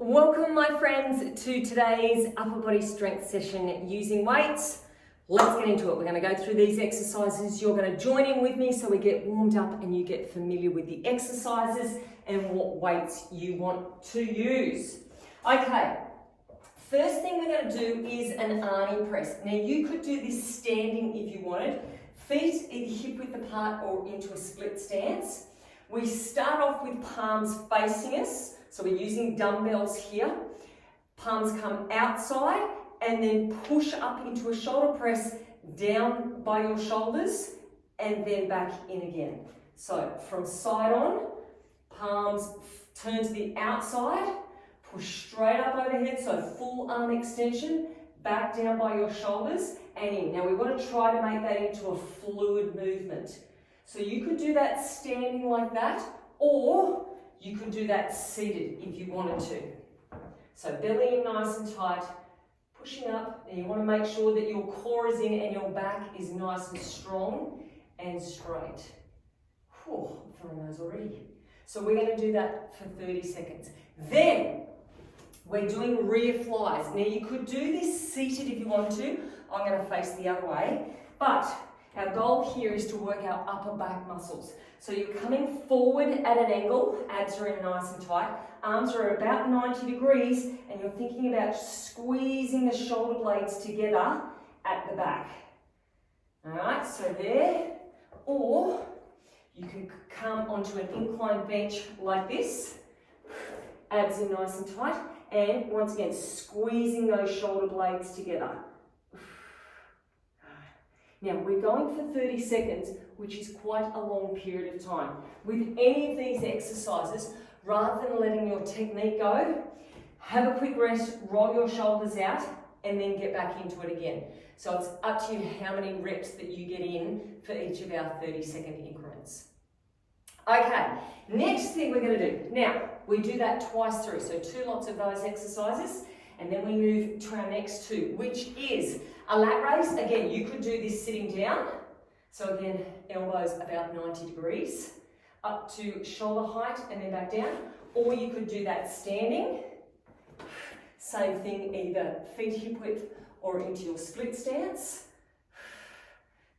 Welcome my friends to today's upper body strength session using weights. Let's get into it. We're going to go through these exercises. You're going to join in with me so we get warmed up and you get familiar with the exercises and what weights you want to use. Okay, first thing we're going to do is an Arnie press. Now you could do this standing if you wanted. Feet either hip width apart or into a split stance. We start off with palms facing us. So we're using dumbbells here. Palms come outside and then push up into a shoulder press down by your shoulders and then back in again. So from side on, palms turn to the outside, push straight up overhead, so full arm extension, back down by your shoulders and in. Now we want to try to make that into a fluid movement. So you could do that standing like that, or you could do that seated if you wanted to. So belly in nice and tight, pushing up, and you want to make sure that your core is in and your back is nice and strong and straight. Whew, I'm feeling those already. So we're going to do that for 30 seconds. Then we're doing rear flies. Now you could do this seated if you want to. I'm going to face the other way, but our goal here is to work our upper back muscles. So you're coming forward at an angle, abs are in nice and tight, arms are about 90 degrees, and you're thinking about squeezing the shoulder blades together at the back. All right, so there, or you can come onto an inclined bench like this, abs in nice and tight, and once again, squeezing those shoulder blades together. Now we're going for 30 seconds, which is quite a long period of time. With any of these exercises, rather than letting your technique go, have a quick rest, roll your shoulders out, and then get back into it again. So it's up to you how many reps that you get in for each of our 30-second increments. Okay, next thing we're going to do. Now, we do that twice through, so 2 lots of those exercises, and then we move to our next 2, which is a lat raise. Again, you could do this sitting down. So again, elbows about 90 degrees, up to shoulder height and then back down. Or you could do that standing. Same thing, either feet hip width or into your split stance.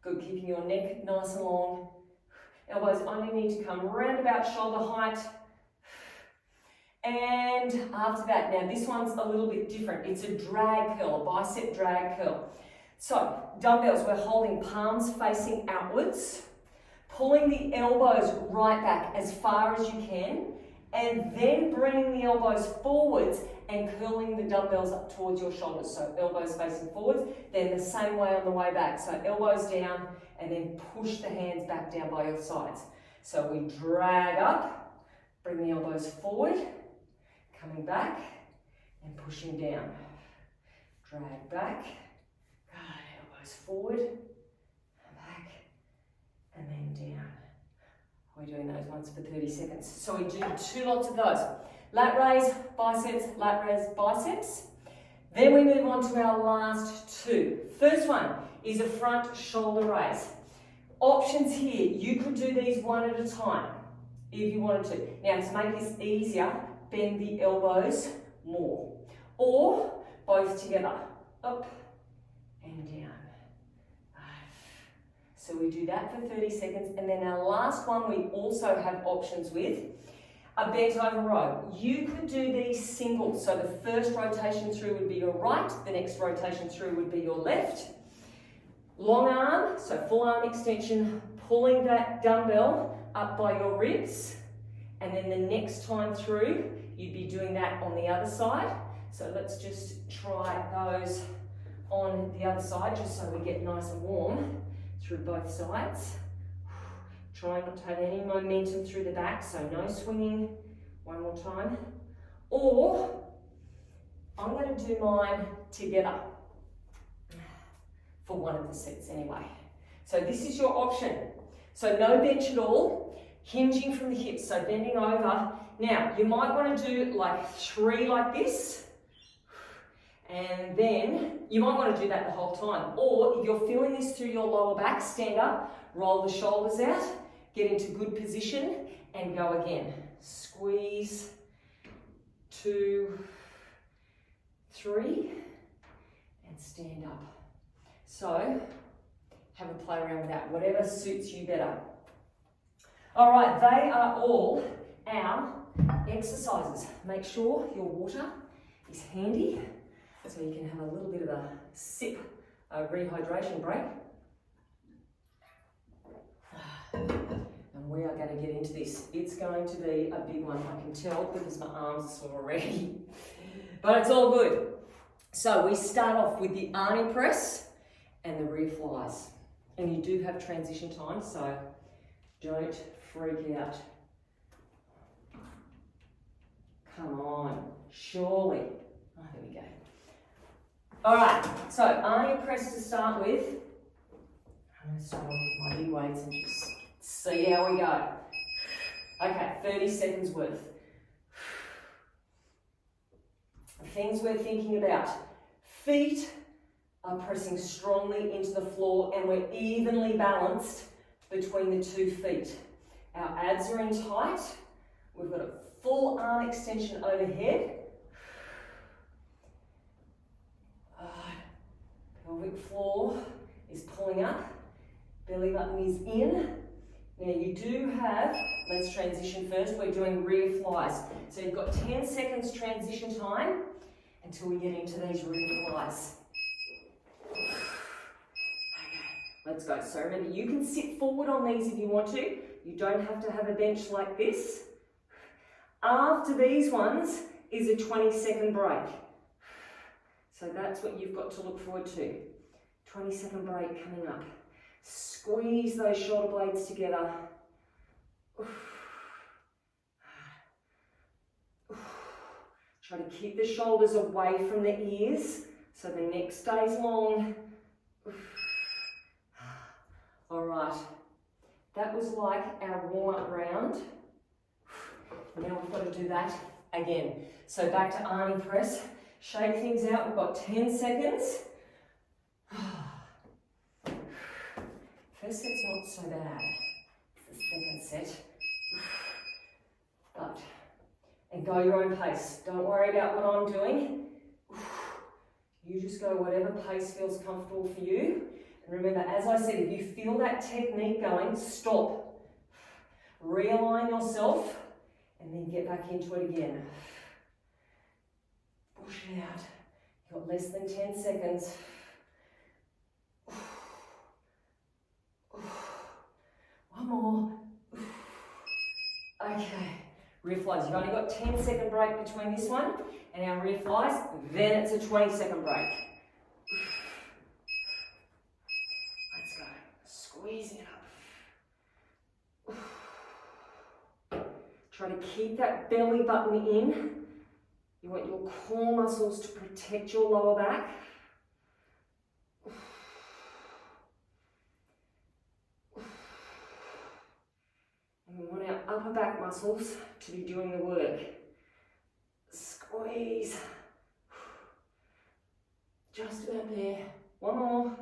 Good, keeping your neck nice and long. Elbows only need to come around about shoulder height. And after that, now this one's a little bit different. It's a drag curl, a bicep drag curl. So, dumbbells, we're holding palms facing outwards, pulling the elbows right back as far as you can, and then bringing the elbows forwards and curling the dumbbells up towards your shoulders. So, elbows facing forwards, then the same way on the way back. So, elbows down, and then push the hands back down by your sides. So, we drag up, bring the elbows forward, coming back, and pushing down. Drag back. Elbows forward, back, and then down. We're doing those ones for 30 seconds. So we do 2 lots of those. Lat raise, biceps. Then we move on to our last 2. First one is a front shoulder raise. Options here, you could do these one at a time if you wanted to. Now to make this easier, bend the elbows more. Or both together, up and down. So we do that for 30 seconds, and then our last one we also have options with a bent over row. You could do these singles, so the first rotation through would be your right, the next rotation through would be your left. Long arm, so full arm extension, pulling that dumbbell up by your ribs, and then the next time through you'd be doing that on the other side. So let's just try those on the other side just so we get nice and warm through both sides. Try not to have any momentum through the back, so no swinging. One more time. Or I'm going to do mine together for one of the sets anyway. So this is your option. So no bench at all, hinging from the hips, so bending over. Now you might want to do like 3 like this. And then you might want to do that the whole time. Or if you're feeling this through your lower back, stand up, roll the shoulders out, get into good position and go again. Squeeze, 2, 3, and stand up. So have a play around with that, whatever suits you better. All right, they are all our exercises. Make sure your water is handy so you can have a little bit of a sip, a rehydration break. And we are going to get into this. It's going to be a big one, I can tell, because my arms are sore already. But it's all good. So we start off with the Arnie press and the rear flies. And you do have transition time, so don't freak out. Come on, surely. Oh, there we go. All right, so Arnie press to start with. I'm going to start off with my big weights and just see how we go. Okay, 30 seconds worth. Things we're thinking about. Feet are pressing strongly into the floor and we're evenly balanced between the 2 feet. Our abs are in tight. We've got a full arm extension overhead. Pelvic floor is pulling up. Belly button is in. Now you do have, let's transition first, we're doing rear flies. So you've got 10 seconds transition time until we get into these rear flies. Okay, let's go. So remember, you can sit forward on these if you want to. You don't have to have a bench like this. After these ones is a 20-second break. So that's what you've got to look forward to. 20-second break coming up. Squeeze those shoulder blades together. Try to keep the shoulders away from the ears so the neck stays long. All right, that was like our warm-up round. Now we've got to do that again. So back to Arnie press. Shake things out. We've got 10 seconds. First set's not so bad. It's the second set. But, and go your own pace. Don't worry about what I'm doing. You just go whatever pace feels comfortable for you. And remember, as I said, if you feel that technique going, stop. Realign yourself and then get back into it again. Push it out. You've got less than 10 seconds. One more. Okay. Rear flies. You've only got 10-second break between this one and our rear flies. Then it's a 20-second break. Let's go. Squeeze it up. Try to keep that belly button in. You want your core muscles to protect your lower back. And we want our upper back muscles to be doing the work. Squeeze. Just about there. One more.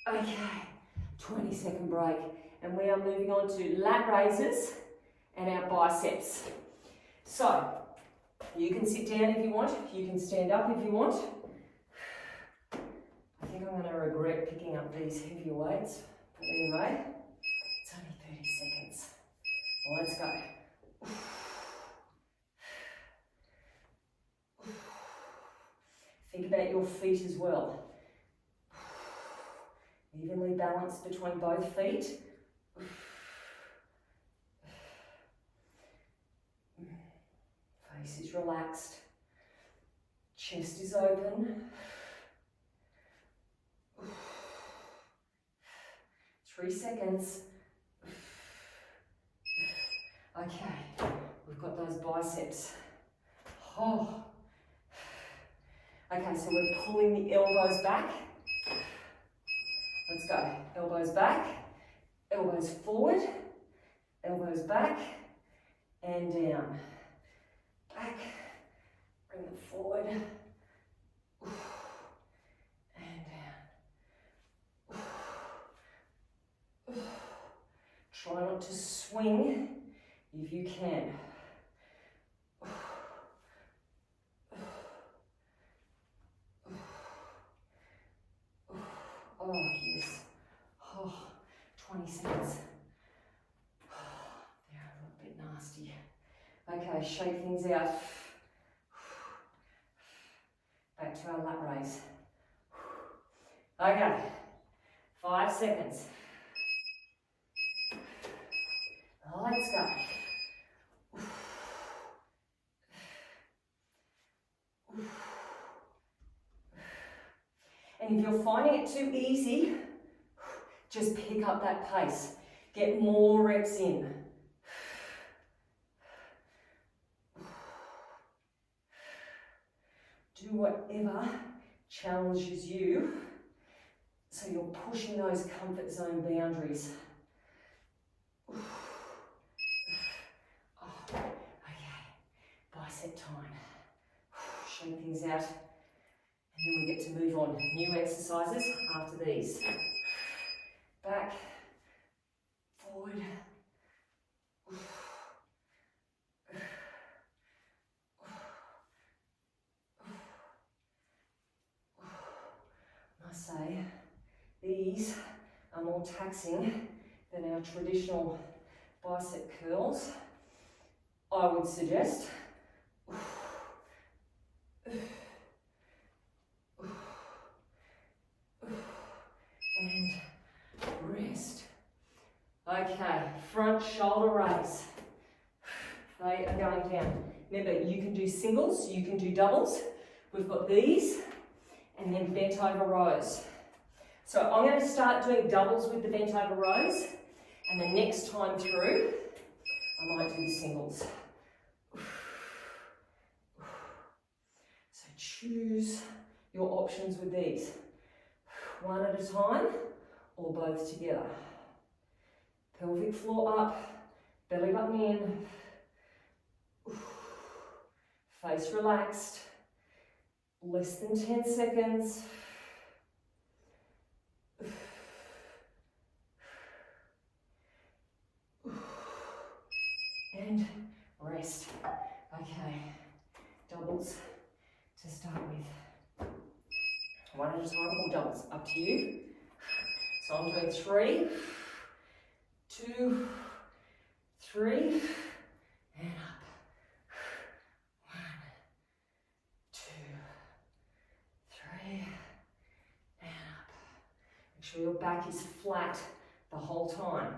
Okay. 20-second break. And we are moving on to lat raises and our biceps. So, you can sit down if you want, you can stand up if you want. I think I'm going to regret picking up these heavier weights, but anyway, it's only 30 seconds. Well, let's go. Think about your feet as well. Evenly balanced between both feet. Face is relaxed. Chest is open. 3 seconds. Okay, we've got those biceps. Oh. Okay, so we're pulling the elbows back. Let's go. Elbows back, elbows forward, elbows back, and down. Back, bring them forward, and down. Try not to swing if you can. Okay, shake things out. Back to our lat raise. Okay, 5 seconds. Let's go. And if you're finding it too easy, just pick up that pace. Get more reps in. Do whatever challenges you so you're pushing those comfort zone boundaries. Okay, bicep time. Shake things out. And then we get to move on. New exercises after these. Back, forward. I must say, these are more taxing than our traditional bicep curls. I would suggest. And rest. Okay, front shoulder raise. They are going down. Remember, you can do singles, you can do doubles. We've got these, and then bent over rows. So I'm going to start doing doubles with the bent over rows, and the next time through, I might do the singles. So choose your options with these. One at a time, or both together. Pelvic floor up, belly button in. Face relaxed. Less than 10 seconds. And rest. Okay, doubles to start with. One at a time or doubles, up to you. So I'm doing 3, 2, 3, and up. 1, 2, 3, and up. Make sure your back is flat the whole time.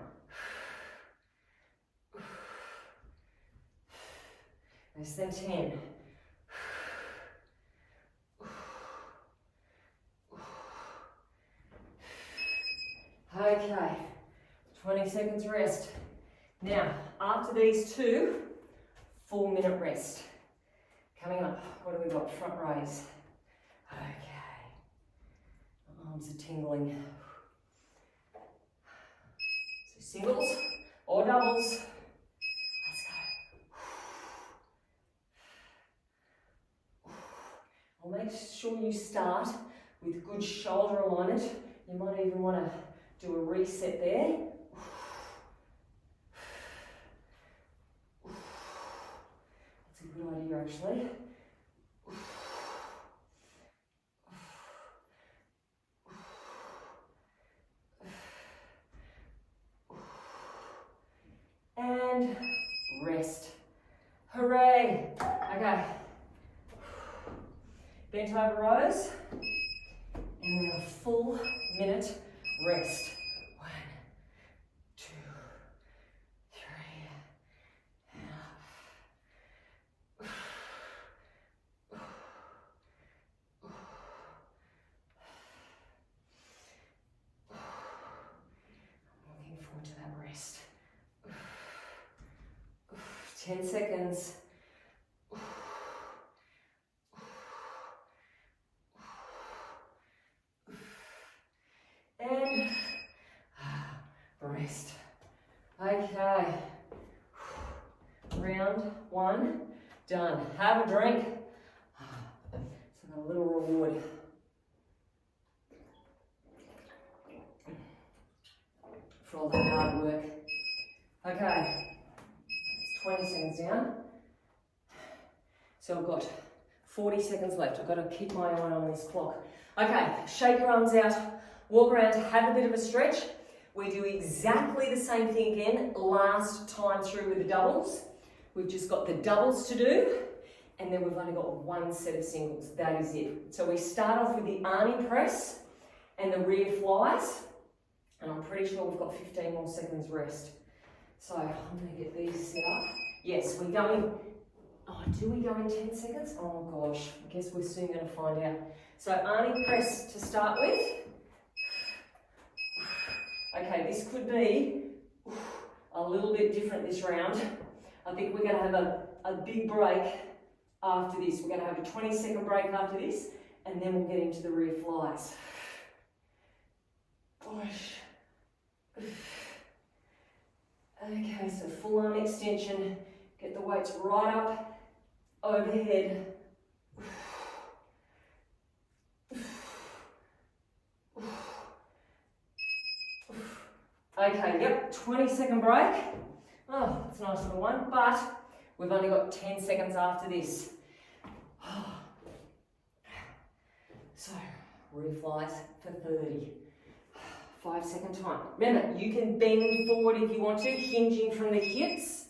Less than 10. Okay, 20 seconds rest. Now, after these 2, 4-minute rest. Coming up, what do we got? Front raise. Okay, arms are tingling. So singles or doubles. Let's go. Well, make sure you start with good shoulder alignment. You might even want to do a reset there. That's a good idea, actually. And rest. Hooray! Okay. Bent over rows. And then a full minute rest. 1, 2, 3, and up. I'm looking forward to that rest. 10 seconds. And rest. Okay. Round 1 done. Have a drink. So I've got a little reward. For all that hard work. Okay. It's 20 seconds down. So I've got 40 seconds left. I've got to keep my eye on this clock. Okay, shake your arms out. Walk around, have a bit of a stretch. We do exactly the same thing again last time through with the doubles. We've just got the doubles to do, and then we've only got one set of singles. That is it. So we start off with the Arnie press and the rear flies, and I'm pretty sure we've got 15 more seconds rest. So I'm going to get these set up. Yes, we're going, oh, do we go in 10 seconds? Oh gosh, I guess we're soon going to find out. So Arnie press to start with. Okay, this could be a little bit different this round. I think we're going to have a big break after this. We're going to have a 20-second break after this, and then we'll get into the rear flies. Push. Okay, so full arm extension. Get the weights right up overhead. Okay, yep, 20-second break. Oh, that's a nice little one, but we've only got 10 seconds after this. So, rear flies for 30. 5-second time. Remember, you can bend forward if you want to, hinging from the hips.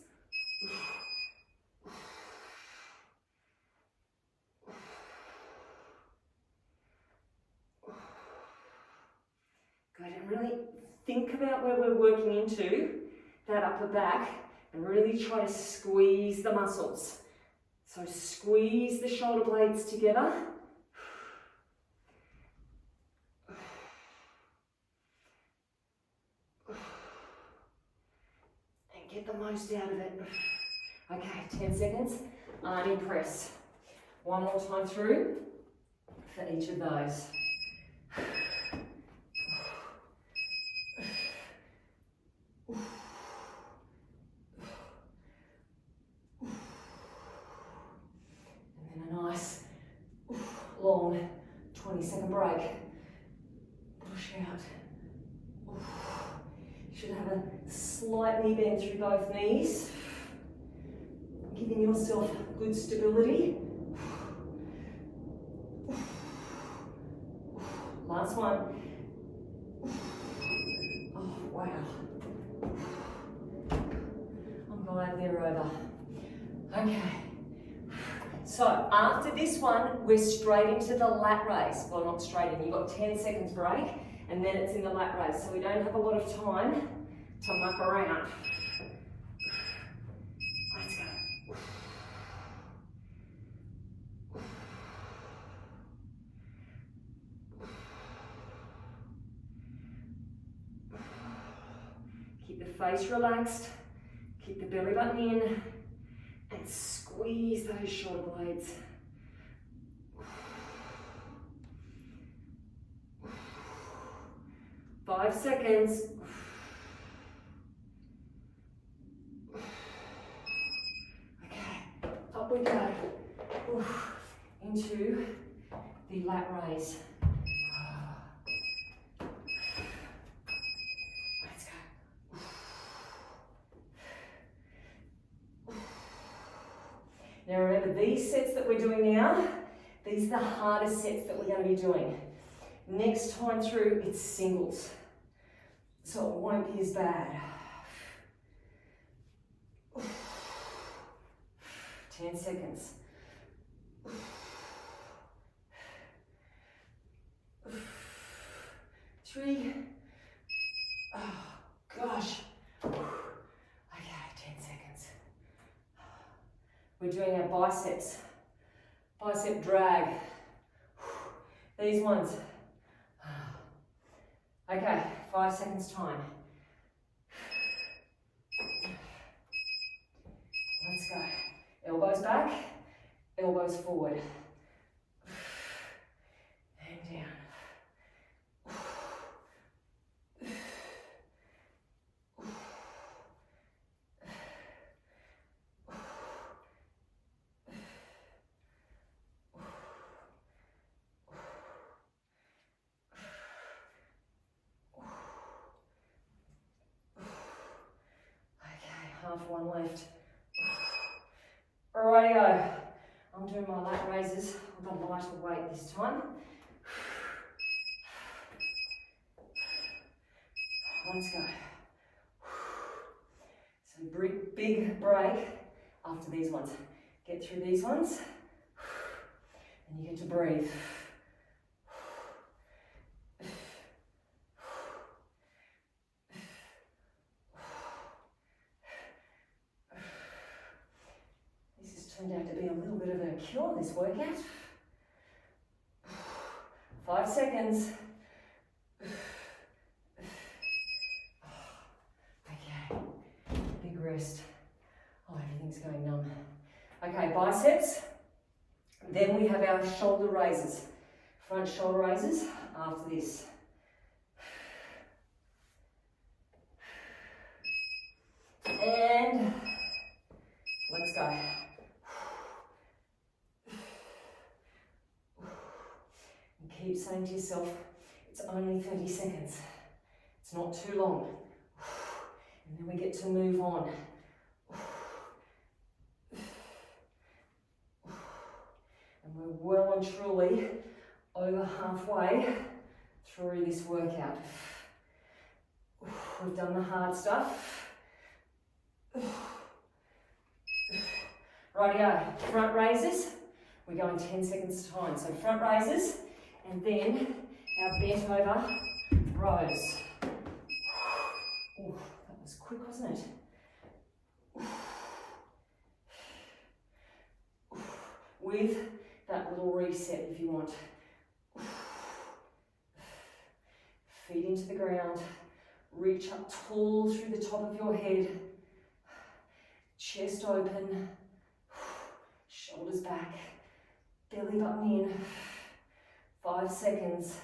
Good, and really think about where we're working into, that upper back, and really try to squeeze the muscles. So squeeze the shoulder blades together. And get the most out of it. Okay, 10 seconds. Arnie press. One more time through for each of those. Long 20-second break. Push out. Should have a slight knee bend through both knees. Giving yourself good stability. Last one. Oh, wow. I'm glad they're over. Okay. So after this one, we're straight into the lat raise. Well, not straight in, you've got 10 seconds break, and then it's in the lat raise. So we don't have a lot of time to muck around. Let's go. Keep the face relaxed, keep the belly button in, and squeeze those shoulder blades. Five seconds. Okay, up we go. Into the lat raise. Let's go. Now remember, these sets that we're doing now, these are the hardest sets that we're going to be doing. Next time through, it's singles, so it won't be as bad. 10 seconds. Three. Oh, gosh. Okay, 10 seconds. We're doing our biceps. Bicep drag. These ones. Okay, 5 seconds time. Let's go. Elbows back, elbows forward. And down. Half one left. Rightio. I'm doing my lat raises with a lighter weight this time. Let's go. So big break after these ones. Get through these ones, and you get to breathe. This has turned out to be a little bit of a cure, this workout. 5 seconds. Okay, big rest. Oh, everything's going numb. Okay, biceps. Then we have our shoulder raises. Front shoulder raises after this. And let's go. And keep saying to yourself, it's only 30 seconds. It's not too long. And then we get to move on. And we're well and truly over halfway through this workout. We've done the hard stuff. Rightio, front raises. We go in 10 seconds time. So front raises, and then our bent over rows. Ooh, that was quick, wasn't it? With that little reset if you want. Feet into the ground. Reach up tall through the top of your head. Chest open. Shoulders back. Belly button in. 5 seconds.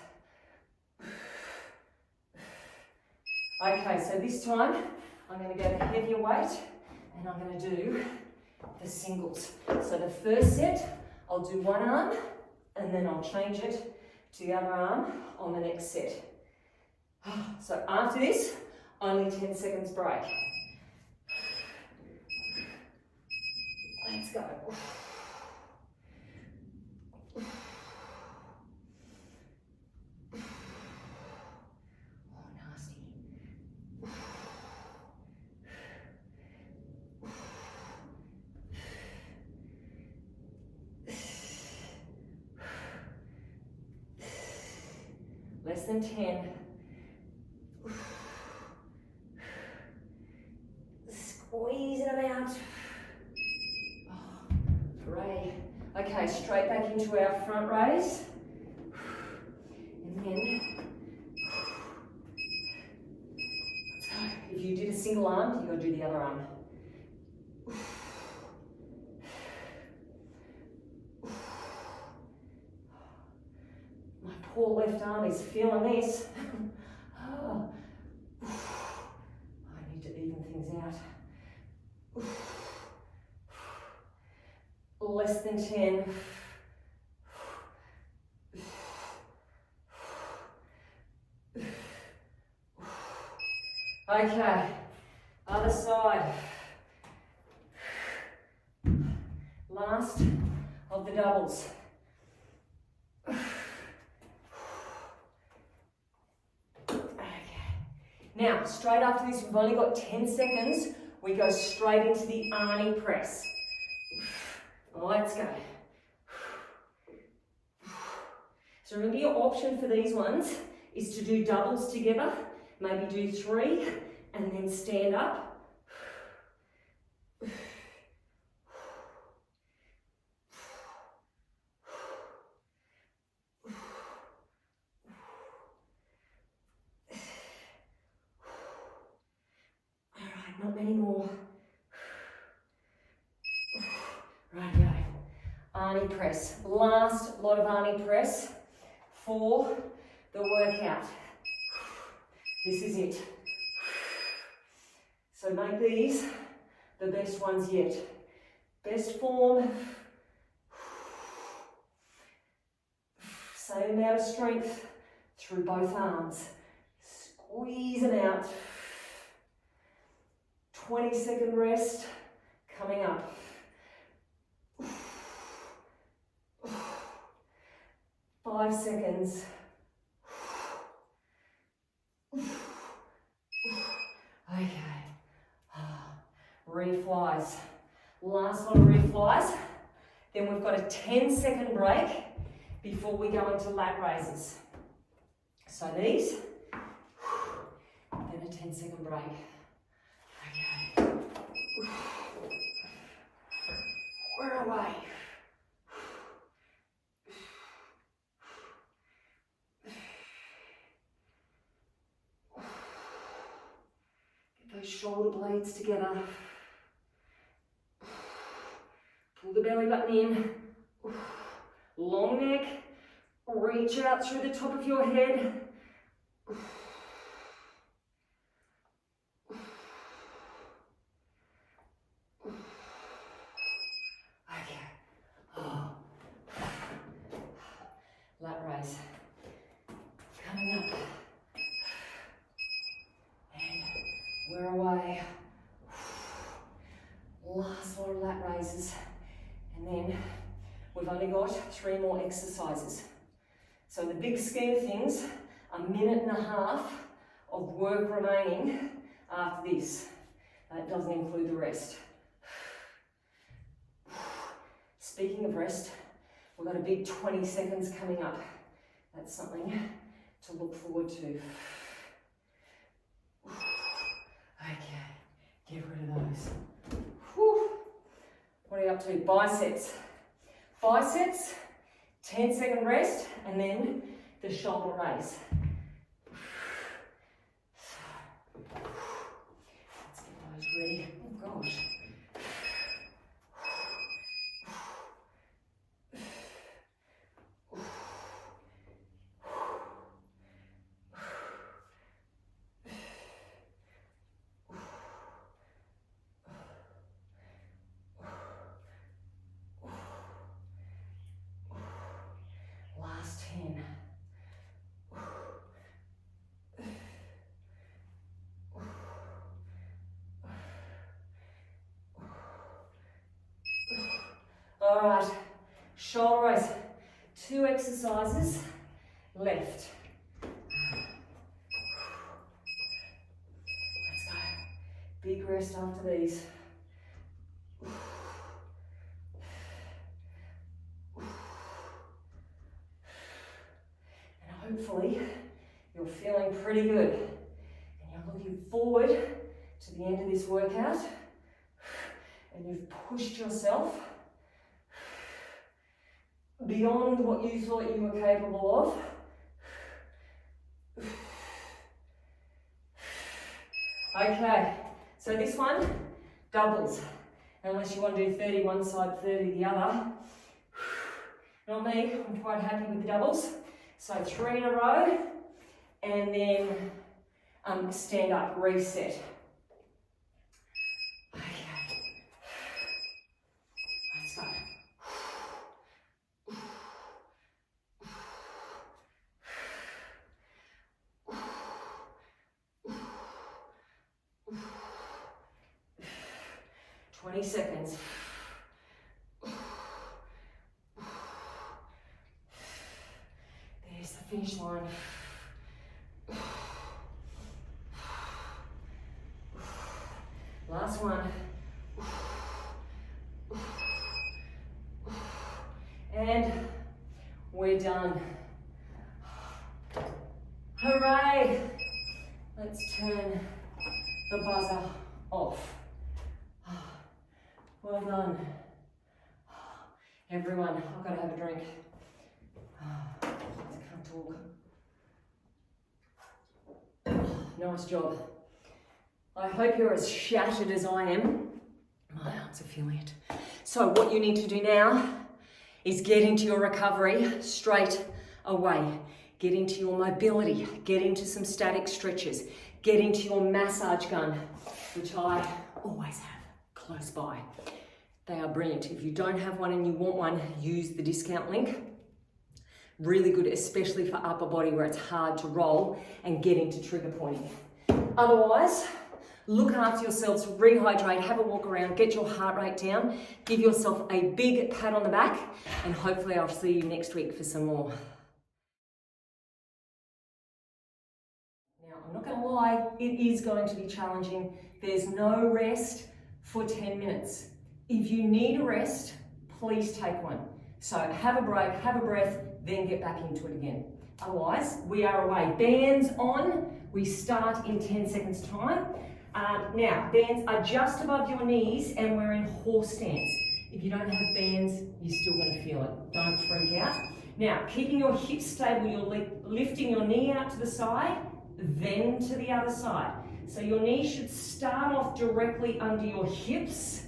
Okay, so this time I'm going to go to heavier weight and I'm going to do the singles. So the first set, I'll do one arm and then I'll change it to the other arm on the next set. So after this, only 10 seconds break. Let's go. Oh, nasty. Less than 10. Squeeze it out. Oh, hooray. Okay, straight back into our front raise. And then, let's go. If you did a single arm, you've got to do the other arm. My poor left arm is feeling this. Oh. I need to even things out. Less than 10. Okay, other side. Last of the doubles. Now, straight after this, we've only got 10 seconds. We go straight into the Arnie press. Let's go. So remember, your option for these ones is to do doubles together. Maybe do 3 and then stand up. Not many more. Rightio. Arnie press. Last lot of Arnie press for the workout. This is it. So make these the best ones yet. Best form. Same amount of strength through both arms. Squeeze them out. 20-second rest coming up. Five seconds. Okay. Reflies. Last lot of rear flies. Then we've got a 10-second break before we go into lat raises. So these, then a 10-second break. Okay. We're away. Get those shoulder blades together. Pull the belly button in. Long neck. Reach out through the top of your head. Okay. Oh. Lat raise. Coming up. And we're away. Last lot of lat raises. And then we've only got 3 more exercises. So in the big scheme of things, 1.5 minutes of work remaining after this. That doesn't include the rest. Speaking of rest, we've got a big 20 seconds coming up. That's something to look forward to. Okay, get rid of those. Whew. What are you up to? Biceps. Biceps, 10-second rest, and then the shoulder raise. Let's get those ready. Oh gosh. Last 10. All right, shoulder raise. 2 exercises left. Let's go. Big rest after these. And hopefully you're feeling pretty good. And you're looking forward to the end of this workout. And you've pushed yourself beyond what you thought you were capable of. Okay, so this one, doubles. Unless you want to do 30 one side, 30 the other. Not me, I'm quite happy with the doubles. So 3 in a row, and then stand up, reset. Okay. Let's go. 20 seconds. There's the finish line. Last one. And we're done. Hooray! Let's turn the buzzer off. Well done. Everyone, I've got to have a drink. I can't talk. Nice job. I hope you're as shattered as I am. My arms are feeling it. So what you need to do now is get into your recovery straight away. Get into your mobility. Get into some static stretches. Get into your massage gun, which I always have close by. They are brilliant. If you don't have one and you want one, use the discount link. Really good, especially for upper body where it's hard to roll and get into trigger pointing. Otherwise, look after yourselves, rehydrate, have a walk around, get your heart rate down, give yourself a big pat on the back, and hopefully I'll see you next week for some more. Now, I'm not going to lie, it is going to be challenging. There's no rest for 10 minutes. If you need a rest, please take one. So have a break, have a breath, then get back into it again. Otherwise, we are away. Bands on, we start in 10 seconds time. Now, bands are just above your knees and we're in horse stance. If you don't have bands, you're still going to feel it. Don't freak out. Now, keeping your hips stable, you're lifting your knee out to the side, then to the other side. So your knee should start off directly under your hips.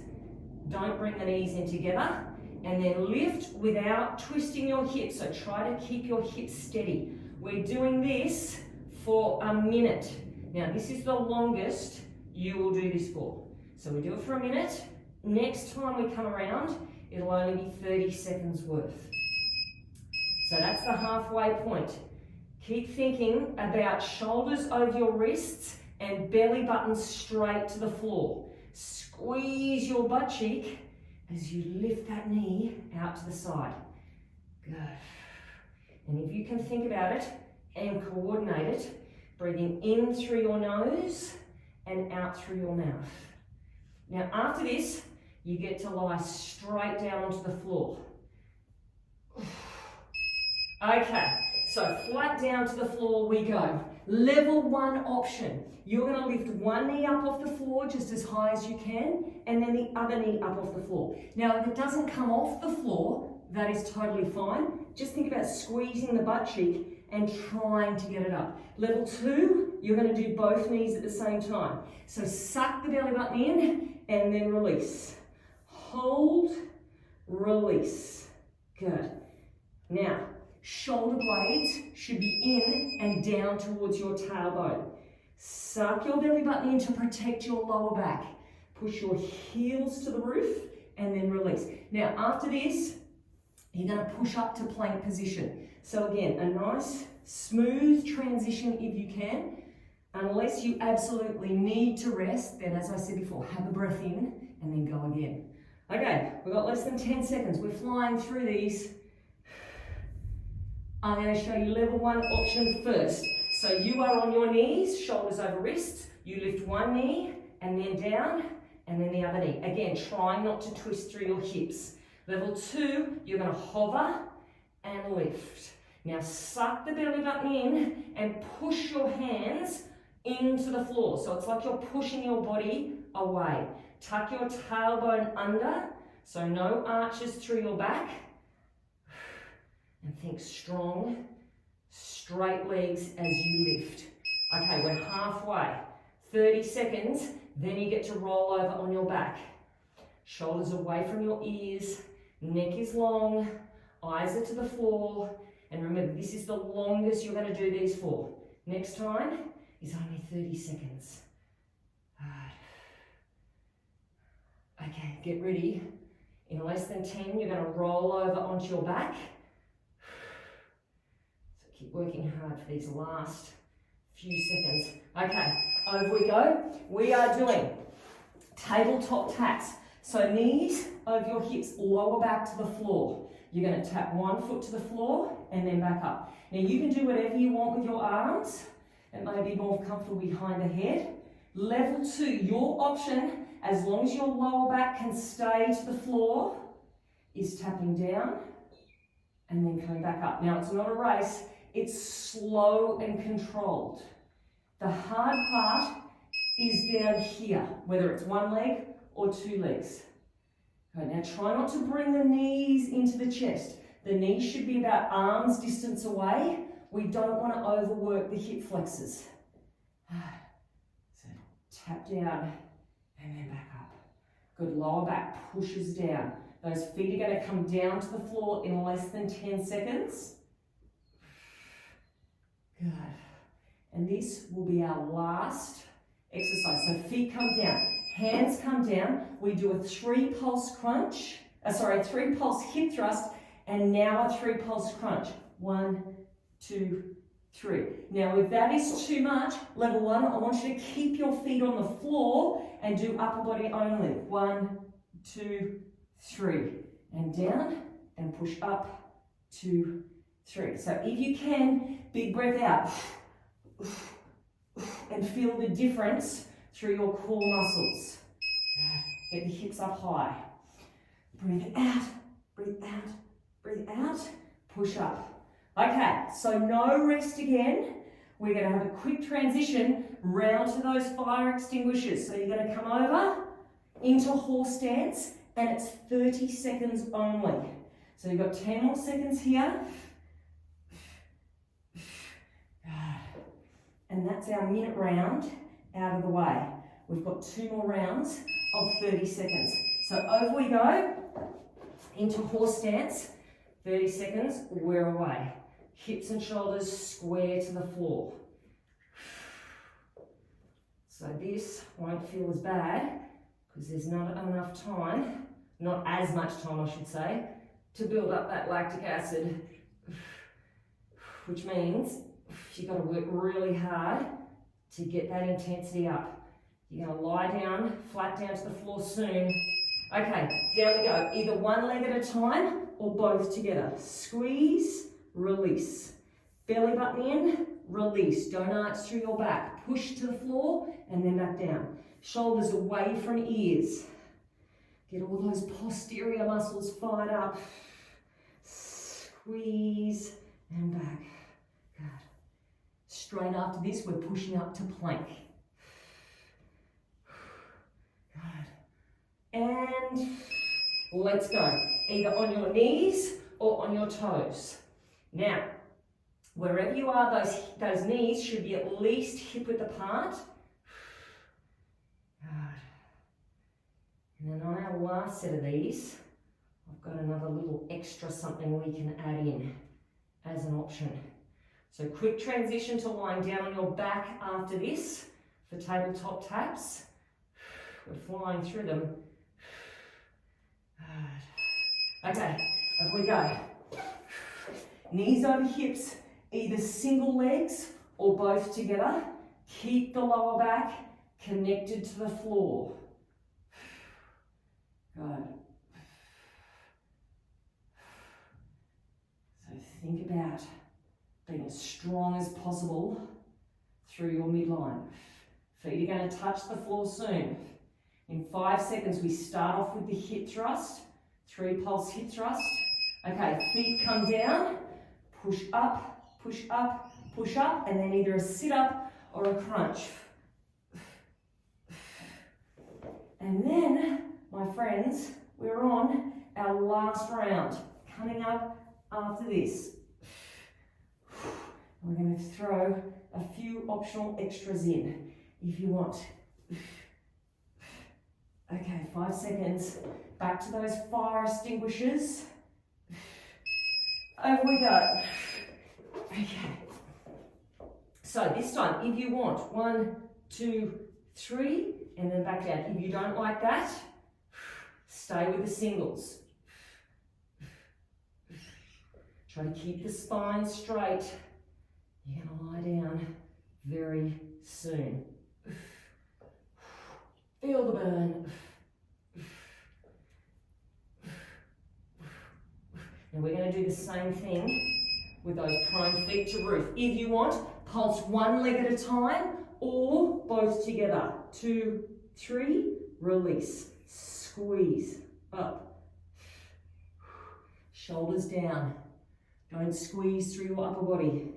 Don't bring the knees in together. And then lift without twisting your hips. So try to keep your hips steady. We're doing this for a minute. Now, this is the longest you will do this for. So we do it for a minute. Next time we come around, it'll only be 30 seconds worth. So that's the halfway point. Keep thinking about shoulders over your wrists and belly button straight to the floor. Squeeze your butt cheek as you lift that knee out to the side. Good. And if you can think about it and coordinate it, breathing in through your nose and out through your mouth. Now after this, you get to lie straight down onto the floor. Okay, so flat down to the floor we go. Level 1 option. You're going to lift one knee up off the floor just as high as you can, and then the other knee up off the floor. Now, if it doesn't come off the floor, that is totally fine. Just think about squeezing the butt cheek and trying to get it up. Level 2, you're going to do both knees at the same time. So suck the belly button in and then release. Hold, release. Good. Now, shoulder blades should be in and down towards your tailbone. Suck your belly button in to protect your lower back. Push your heels to the roof and then release. Now, after this, you're going to push up to plank position. So again, a nice, smooth transition if you can. Unless you absolutely need to rest, then as I said before, have a breath in and then go again. Okay, we've got less than 10 seconds. We're flying through these. I'm going to show you level 1 option first. So you are on your knees, shoulders over wrists. You lift one knee and then down and then the other knee. Again, trying not to twist through your hips. Level 2, you're going to hover and lift. Now suck the belly button in and push your hands into the floor. So it's like you're pushing your body away. Tuck your tailbone under, so no arches through your back. And think strong, straight legs as you lift. Okay, we're halfway. 30 seconds, then you get to roll over on your back. Shoulders away from your ears, neck is long, eyes are to the floor. And remember, this is the longest you're going to do these for. Next time is only 30 seconds. Okay, get ready. In less than 10, you're going to roll over onto your back. So keep working hard for these last few seconds. Okay, over we go. We are doing tabletop taps. So knees over your hips, lower back to the floor. You're going to tap one foot to the floor and then back up. Now you can do whatever you want with your arms. It may be more comfortable behind the head. Level 2, your option, as long as your lower back can stay to the floor, is tapping down and then coming back up. Now it's not a race, it's slow and controlled. The hard part is down here, whether it's one leg or two legs. Okay, now try not to bring the knees into the chest. The knees should be about arm's distance away. We don't want to overwork the hip flexors. So tap down and then back up. Good, lower back pushes down. Those feet are going to come down to the floor in less than 10 seconds. Good. And this will be our last exercise. So feet come down, hands come down. We do a 3-pulse crunch, 3-pulse hip thrust, and now a 3-pulse crunch. 1, 2, 3. Now if that is too much, level 1, I want you to keep your feet on the floor and do upper body only. 1, 2, 3. And down and push up, 2, 3. So if you can, big breath out. And feel the difference through your core muscles. Get the hips up high. Breathe out, breathe out, breathe out. Push up. Okay, so no rest again. We're going to have a quick transition round to those fire extinguishers. So you're going to come over into horse stance, and it's 30 seconds only. So you've got 10 more seconds here. And that's our minute round out of the way. We've got 2 more rounds of 30 seconds. So over we go into horse stance. 30 seconds, we're away. Hips and shoulders square to the floor. So this won't feel as bad because there's not enough time, not as much time I should say, to build up that lactic acid, which means you've got to work really hard to get that intensity up. You're going to lie down, flat down to the floor soon. Okay, down we go. Either one leg at a time or both together. Squeeze, release. Belly button in, release. Don't arch through your back. Push to the floor and then back down. Shoulders away from ears. Get all those posterior muscles fired up. Squeeze and back. Good. Straight after this, we're pushing up to plank. Good. And let's go. Either on your knees or on your toes. Now, wherever you are, those knees should be at least hip width apart. Good. And then on our last set of these, I've got another little extra something we can add in as an option. So quick transition to lying down on your back after this for tabletop taps. We're flying through them. Good. Okay, up we go. Knees over hips, either single legs or both together. Keep the lower back connected to the floor. Good. So think about being as strong as possible through your midline. Feet are going to touch the floor soon. In 5 seconds, we start off with the hip thrust, 3 pulse hip thrust. Okay, feet come down, push up, push up, push up, and then either a sit up or a crunch. And then, my friends, we're on our last round, coming up after this. We're going to throw a few optional extras in if you want. Okay, 5 seconds. Back to those fire extinguishers. Over we go. Okay. So this time, if you want, 1, 2, 3, and then back down. If you don't like that, stay with the singles. Try to keep the spine straight. You're going to lie down very soon. Feel the burn. And we're going to do the same thing with those prone feet to roof. If you want, pulse one leg at a time or both together. 2, 3, release. Squeeze up. Shoulders down. Don't squeeze through your upper body.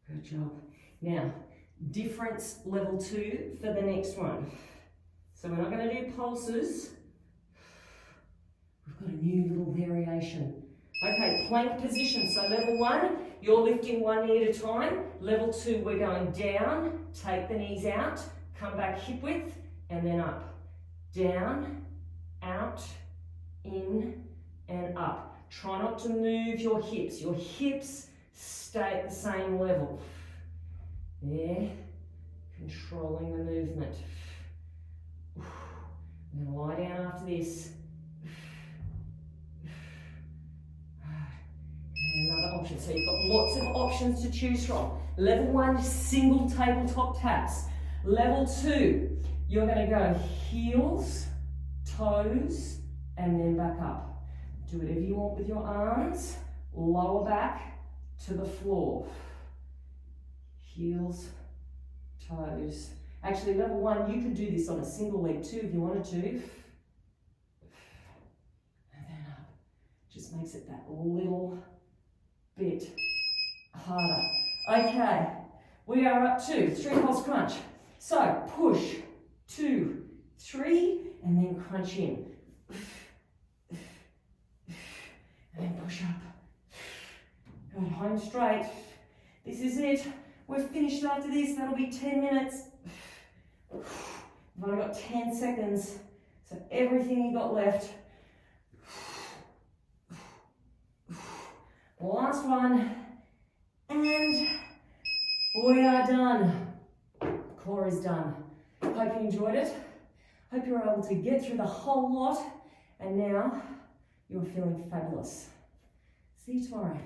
Good job. Now, difference level 2 for the next one. So we're not going to do pulses. We've got a new little variation. Okay, plank position. So level 1, you're lifting one knee at a time. Level 2, we're going down, take the knees out, come back hip width, and then up. Down, out, in, and up. Try not to move your hips. Your hips stay at the same level. There, controlling the movement. I'm going to lie down after this. And another option. So you've got lots of options to choose from. Level 1, single tabletop taps. Level 2, you're going to go heels, toes, and then back up. Do whatever you want with your arms. Lower back to the floor. Heels, toes. Actually, level 1, you could do this on a single leg too if you wanted to. And then up. Just makes it that little bit harder. Okay, we are up to 3 pulse crunch. So push, 2, 3, and then crunch in. And then push up. Good, home straight. This is it. We're finished after this. That'll be 10 minutes. I've only got 10 seconds. So everything you got left. Last one. And we are done. Core is done. Hope you enjoyed it. Hope you were able to get through the whole lot. And now you're feeling fabulous. See you tomorrow.